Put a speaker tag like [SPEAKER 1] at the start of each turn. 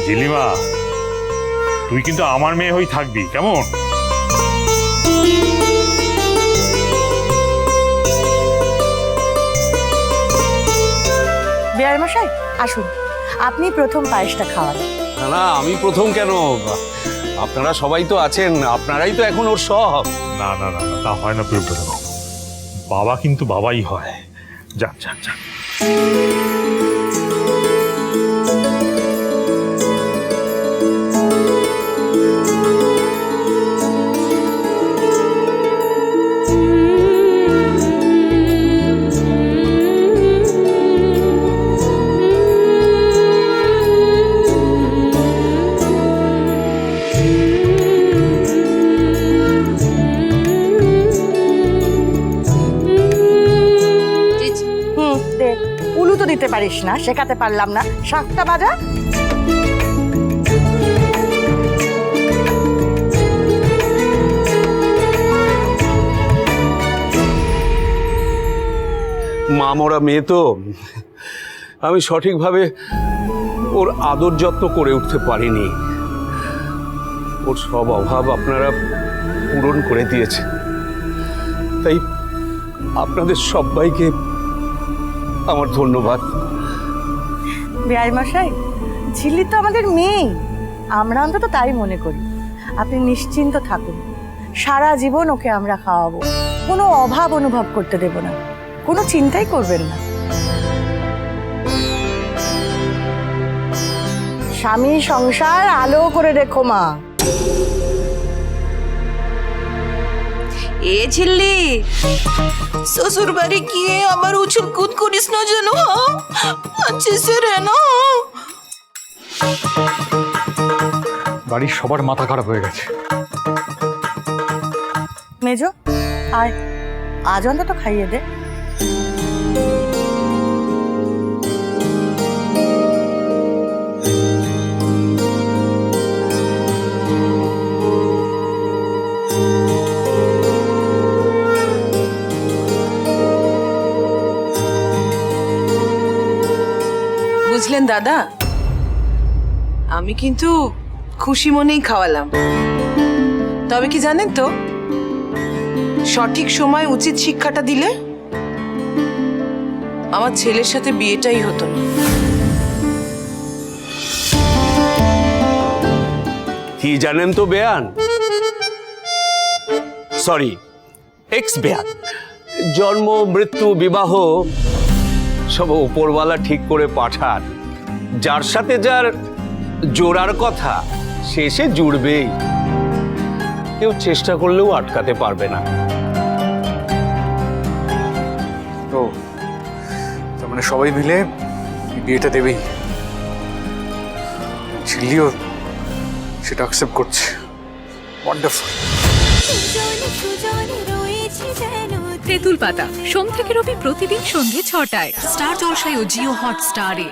[SPEAKER 1] ঝিলিমা, তুই কিন্তু আমার মেয়ে হয়ে থাকবি, কেমন?
[SPEAKER 2] বিআই মশাই আসুন, আপনি প্রথম পায়েসটা খাওয়ান।
[SPEAKER 3] না না, আমি প্রথম কেন? আপনারা সবাই তো আছেন, আপনারাই তো এখন ওর সব।
[SPEAKER 1] না না না না, তা হয় না প্রিয়ব্রত বাবু, বাবা কিন্তু বাবাই হয়। যান যান যান।
[SPEAKER 2] দে, উলু তো দিতে পারিস না, শেখাতে পারলাম না, শাকটা বাজা।
[SPEAKER 3] মা মরা মেয়ে তো, আমি সঠিকভাবে ওর আদর যত্ন করে উঠতে পারিনি। ওর সব অভাব আপনারা পূরণ করে দিয়েছেন, তাই আপনাদের সবাইকে আমার ধন্যবাদ।
[SPEAKER 2] বিআই মশাই, ঝিল্লি তো আমাদের মেয়ে, আমরা অন্তত তাই মনে করি। আপনি নিশ্চিন্ত থাকুন, সারা জীবন ওকে আমরা খাওয়াবো, কোনো অভাব অনুভব করতে দেব না, কোনো চিন্তাই করবেন না। স্বামী সংসার আলো করে রেখো মা।
[SPEAKER 4] এ ঝিল্লি, শ্বশুর বাড়ি গিয়ে আবার উছল কুদ করিস না যেন। अच्छे से रहना।
[SPEAKER 1] বাড়ির সবার মাথা খারাপ হয়ে গেছে।
[SPEAKER 2] মেজো আয়, আজ অন্তত খাইয়ে দে।
[SPEAKER 4] বুঝলেন দাদা, আমি কিন্তু খুশি মনেই খাওয়ালাম। তবে কি জানেন তো, সঠিক সময় উচিত শিক্ষাটা দিলে আমার ছেলের সাথে বিয়েটাই হতো না।
[SPEAKER 3] কি জানেন তো বেয়ান, সরি এক্স বেয়ান, জন্ম মৃত্যু বিবাহ সব উপরওয়ালা ঠিক করে পাঠান। যার সাথে যার জোড়ার কথা শেষে জুড়বেই, কেউ চেষ্টা করলেও আটকাতে পারবে না।
[SPEAKER 5] তো তার মানে সবাই মিলে বিয়েটা দেবেই, ঝিল্লিও সেটা অ্যাকসেপ্ট করছে। ওয়ান্ডারফুল।
[SPEAKER 6] তেঁতুল পাতা সোম থেকে রবি প্রতিদিন সন্ধ্যে ৬টায় স্টার জলসায় ও জিও হটস্টারে।